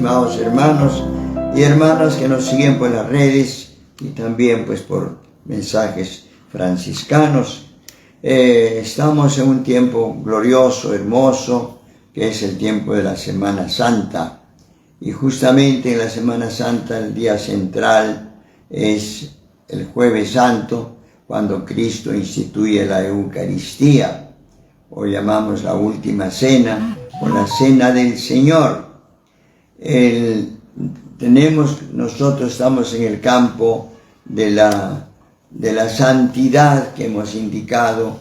estimados hermanos y hermanas que nos siguen por las redes y también pues por mensajes franciscanos. Estamos en un tiempo glorioso, hermoso, que es el tiempo de la Semana Santa. Y justamente en la Semana Santa el día central es el Jueves Santo, cuando Cristo instituye la Eucaristía, o llamamos la Última Cena, o la Cena del Señor. Nosotros estamos en el campo de la santidad que hemos indicado,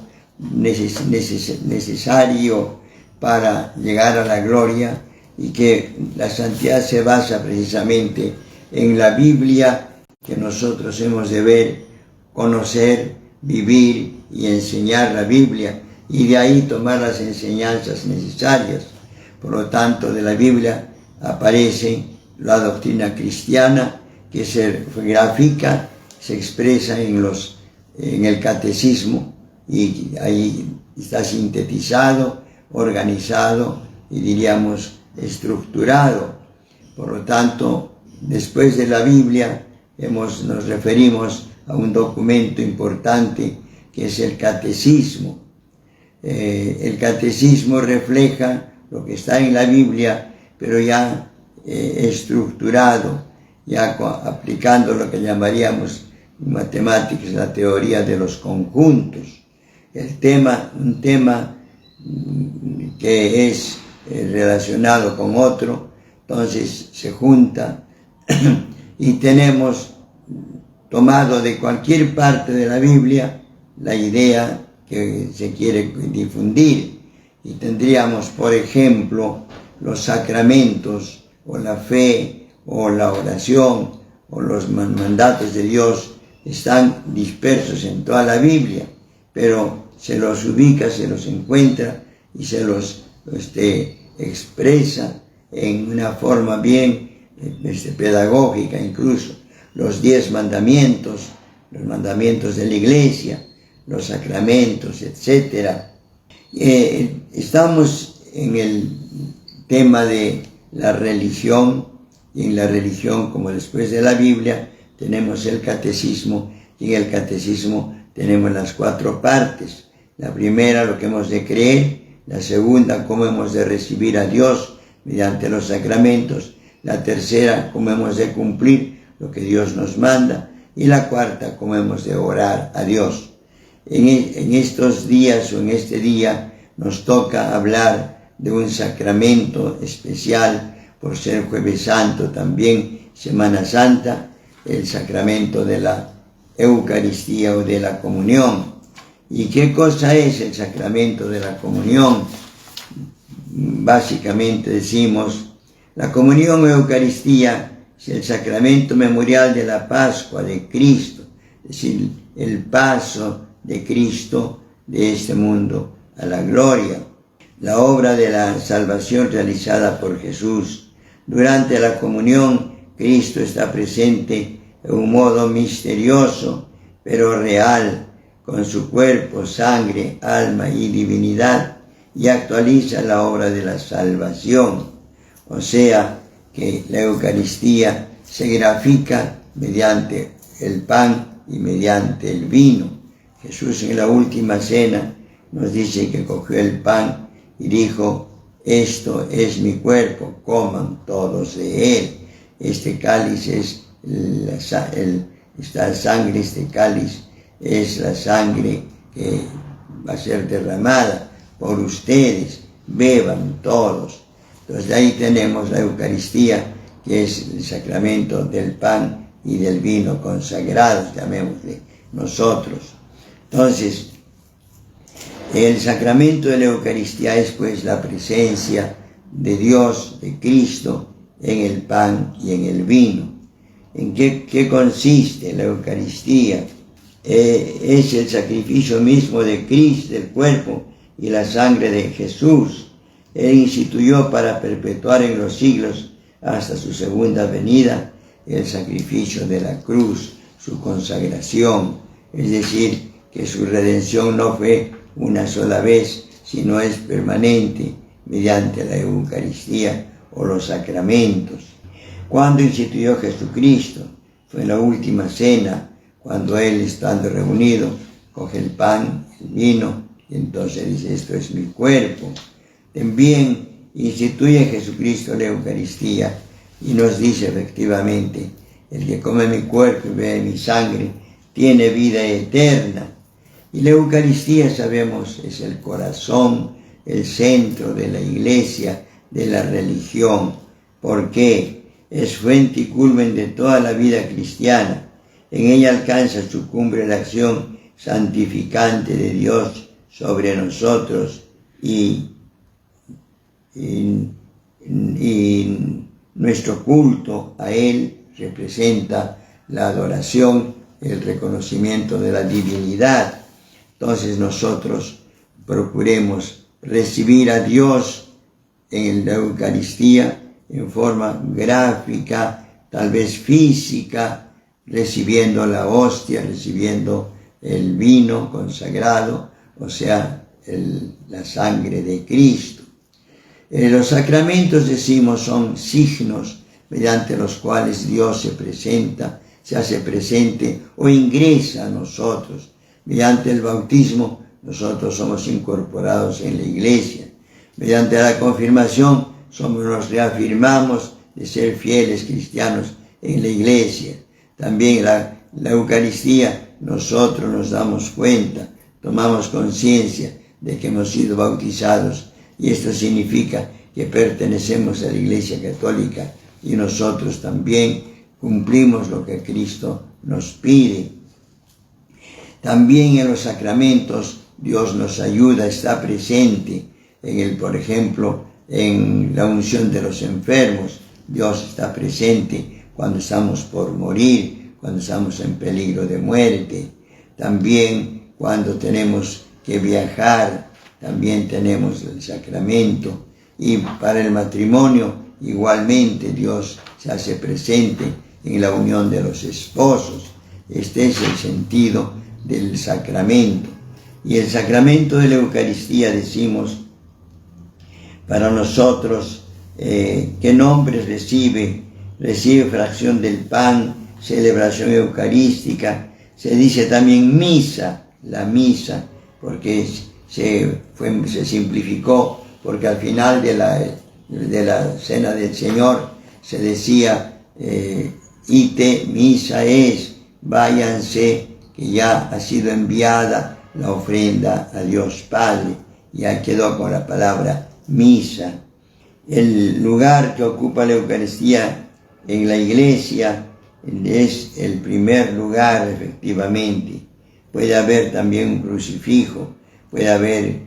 necesario para llegar a la gloria, y que la santidad se basa precisamente en la Biblia, que nosotros hemos de ver, conocer, vivir y enseñar la Biblia, y de ahí tomar las enseñanzas necesarias. Por lo tanto, de la Biblia aparece la doctrina cristiana, que se grafica, se expresa en el catecismo, y ahí está sintetizado, organizado y diríamos estructurado. Por lo tanto, después de la Biblia nos referimos a un documento importante que es el catecismo. El catecismo refleja lo que está en la Biblia, pero ya estructurado, ya aplicando lo que llamaríamos en matemáticas la teoría de los conjuntos. Un tema que es relacionado con otro, entonces se junta y tenemos tomado de cualquier parte de la Biblia la idea que se quiere difundir. Y tendríamos, por ejemplo, los sacramentos, o la fe, o la oración, o los mandatos de Dios, están dispersos en toda la Biblia, pero se los ubica, se los encuentra y se los expresa en una forma bien pedagógica. Incluso los 10 mandamientos, los mandamientos de la Iglesia, los sacramentos, etc. Estamos en el tema de la religión, y en la religión, como después de la Biblia, tenemos el catecismo, y en el catecismo tenemos las 4 partes. La primera, lo que hemos de creer; la segunda, cómo hemos de recibir a Dios mediante los sacramentos; la tercera, cómo hemos de cumplir lo que Dios nos manda; y la cuarta, cómo hemos de orar a Dios. En estos días, o en este día, nos toca hablar de un sacramento especial, por ser Jueves Santo, también Semana Santa, el sacramento de la Eucaristía o de la comunión. ¿Y qué cosa es el sacramento de la comunión? Básicamente decimos, la comunión o Eucaristía es el sacramento memorial de la Pascua de Cristo, es decir, el paso de Cristo de este mundo a la gloria, la obra de la salvación realizada por Jesús. Durante la comunión, Cristo está presente de un modo misterioso, pero real, con su cuerpo, sangre, alma y divinidad, y actualiza la obra de la salvación. O sea, que la Eucaristía se grafica mediante el pan y mediante el vino. Jesús en la Última Cena nos dice que cogió el pan y dijo: esto es mi cuerpo, coman todos de él. Este cáliz es esta sangre, este cáliz es la sangre que va a ser derramada por ustedes, beban todos. Entonces de ahí tenemos la Eucaristía, que es el sacramento del pan y del vino consagrados, llamémosle nosotros. Entonces, el sacramento de la Eucaristía es pues la presencia de Dios, de Cristo, en el pan y en el vino. ¿En qué consiste la Eucaristía? Es el sacrificio mismo de Cristo, del cuerpo y la sangre de Jesús. Él instituyó para perpetuar en los siglos hasta su segunda venida el sacrificio de la cruz, su consagración. Es decir, que su redención no fue una sola vez, sino es permanente mediante la Eucaristía o los sacramentos. ¿Cuándo instituyó Jesucristo? Fue en la última cena, cuando Él, estando reunido, coge el pan, el vino, y entonces dice, esto es mi cuerpo. También instituye Jesucristo la Eucaristía y nos dice efectivamente, el que come mi cuerpo y bebe mi sangre, tiene vida eterna. Y la Eucaristía, sabemos, es el corazón, el centro de la Iglesia, de la religión. ¿Por qué? Es fuente y culmen de toda la vida cristiana. En ella alcanza su cumbre la acción santificante de Dios sobre nosotros y nuestro culto a Él representa la adoración, el reconocimiento de la divinidad. Entonces nosotros procuremos recibir a Dios en la Eucaristía en forma gráfica, tal vez física, recibiendo la hostia, recibiendo el vino consagrado, o sea, la sangre de Cristo. Los sacramentos, decimos, son signos mediante los cuales Dios se presenta, se hace presente o ingresa a nosotros. Mediante el bautismo nosotros somos incorporados en la Iglesia. Mediante la confirmación nos reafirmamos de ser fieles cristianos en la Iglesia. También la Eucaristía, nosotros nos damos cuenta, tomamos conciencia de que hemos sido bautizados, y esto significa que pertenecemos a la Iglesia Católica y nosotros también cumplimos lo que Cristo nos pide. También en los sacramentos Dios nos ayuda, está presente por ejemplo, en la unción de los enfermos. Dios está presente cuando estamos por morir, cuando estamos en peligro de muerte. También cuando tenemos que viajar, también tenemos el sacramento. Y para el matrimonio, igualmente, Dios se hace presente en la unión de los esposos. Este es el sentido del sacramento. Y el sacramento de la Eucaristía, decimos, para nosotros, ¿qué nombre recibe? Recibe fracción del pan, celebración eucarística. Se dice también misa, la misa, porque se simplificó, porque al final de la cena del Señor se decía, ite misa es, váyanse, que ya ha sido enviada la ofrenda a Dios Padre. Ya quedó con la palabra misa. El lugar que ocupa la Eucaristía en la Iglesia es el primer lugar, efectivamente. Puede haber también un crucifijo, puede haber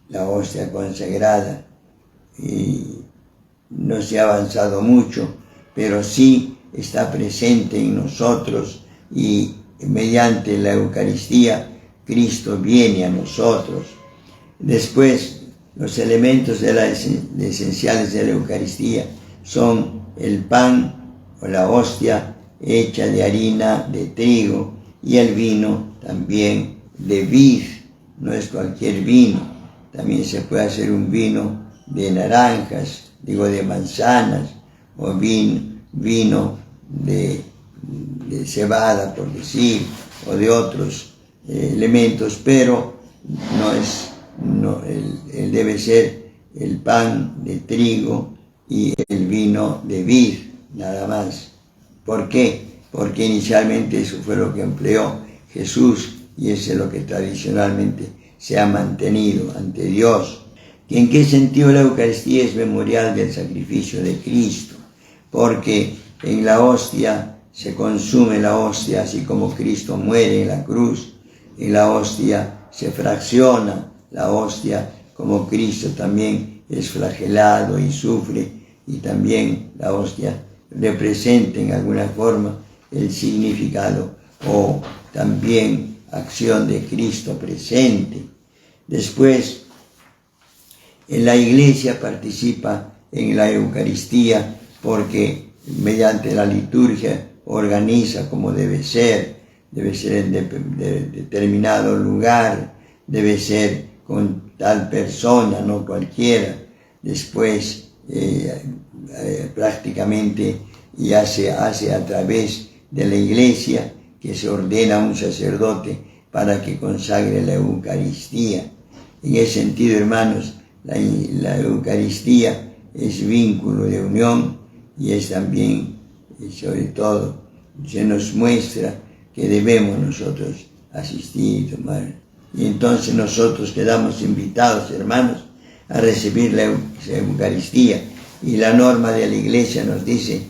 la hostia consagrada, y no se ha avanzado mucho, pero sí está presente en nosotros, y mediante la Eucaristía Cristo viene a nosotros. Después, los elementos esenciales de la Eucaristía son el pan o la hostia hecha de harina de trigo, y el vino también de vid. No es cualquier vino, también se puede hacer un vino de naranjas, de manzanas, o vino de cebada, por decir, o de otros elementos, pero debe ser el pan de trigo y el vino de vid, nada más. ¿Por qué? Porque inicialmente eso fue lo que empleó Jesús, y eso es lo que tradicionalmente se ha mantenido ante Dios. ¿En qué sentido la Eucaristía es memorial del sacrificio de Cristo? Porque en la hostia se consume la hostia, así como Cristo muere en la cruz. En la hostia se fracciona la hostia, como Cristo también es flagelado y sufre, y también la hostia representa en alguna forma el significado o también acción de Cristo presente. Después, en la Iglesia participa en la Eucaristía porque mediante la liturgia organiza como debe ser en determinado lugar, debe ser con tal persona, no cualquiera. Después prácticamente ya se hace a través de la iglesia, que se ordena un sacerdote para que consagre la Eucaristía. En ese sentido, hermanos, la Eucaristía es vínculo de unión y es también, y sobre todo, se nos muestra que debemos nosotros asistir y tomar. Y entonces nosotros quedamos invitados, hermanos, a recibir la Eucaristía. Y la norma de la Iglesia nos dice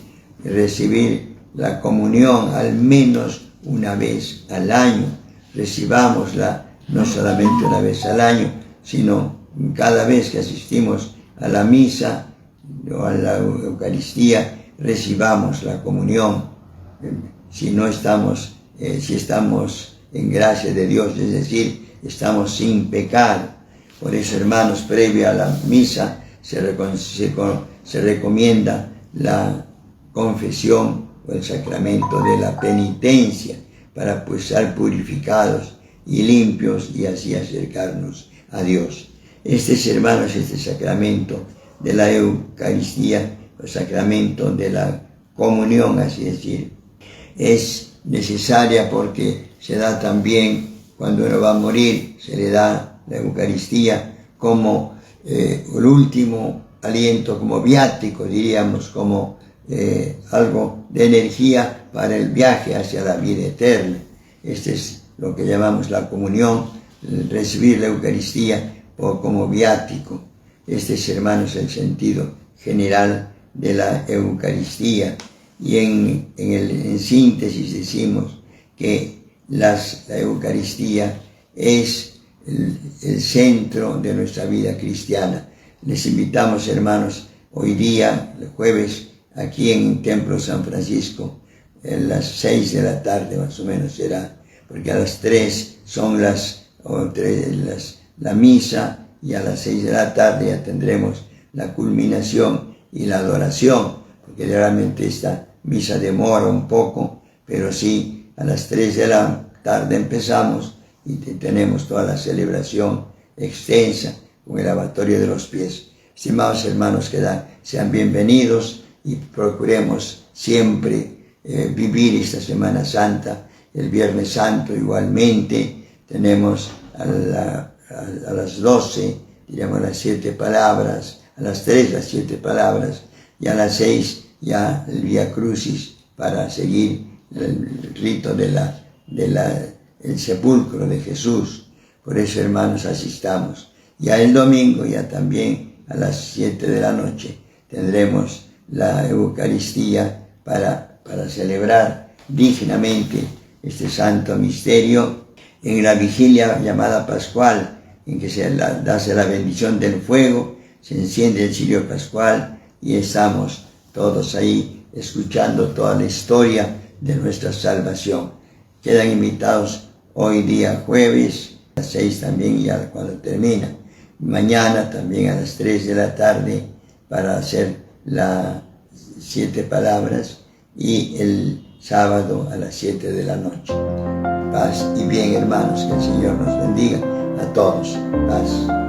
recibir la comunión al menos una vez al año. Recibámosla no solamente una vez al año, sino cada vez que asistimos a la misa o a la Eucaristía, recibamos la comunión. Si estamos en gracia de Dios, es decir, estamos sin pecar. Por eso, hermanos, previo a la misa se recomienda la confesión o el sacramento de la penitencia para ser purificados y limpios y así acercarnos a Dios. Este es, hermanos, este sacramento de la Eucaristía, el sacramento de la comunión, así decir, es necesaria porque se da también cuando uno va a morir, se le da la Eucaristía como el último aliento, como viático, diríamos, como algo de energía para el viaje hacia la vida eterna. Este es lo que llamamos la comunión, recibir la Eucaristía como viático. Este es, hermanos, el sentido general de la Eucaristía. Y en síntesis decimos que la Eucaristía es el centro de nuestra vida cristiana. Les invitamos, hermanos, hoy día, el jueves, aquí en el Templo San Francisco, a las 6 de la tarde más o menos será, porque a las 3 son la misa y a las 6 de la tarde ya tendremos la culminación y la adoración, porque realmente esta misa demora un poco, pero sí, a las 3 de la tarde empezamos y tenemos toda la celebración extensa con el lavatorio de los pies. Estimados hermanos, sean bienvenidos y procuremos siempre vivir esta Semana Santa. El Viernes Santo igualmente tenemos a las 12, diremos las 7 palabras, a las 3 las 7 palabras y a las 6 ya el Vía Crucis para seguir el rito el sepulcro de Jesús. Por eso, hermanos, asistamos. Ya el domingo, ya también a las 7 de la noche, tendremos la Eucaristía para celebrar dignamente este santo misterio en la vigilia llamada Pascual, en que se hace la bendición del fuego, se enciende el cirio pascual y estamos todos ahí escuchando toda la historia de nuestra salvación. Quedan invitados hoy día jueves, a las 6 también ya cuando termina. Mañana también a las 3 de la tarde para hacer las 7 palabras y el sábado a las 7 de la noche. Paz y bien, hermanos, que el Señor nos bendiga a todos. Paz.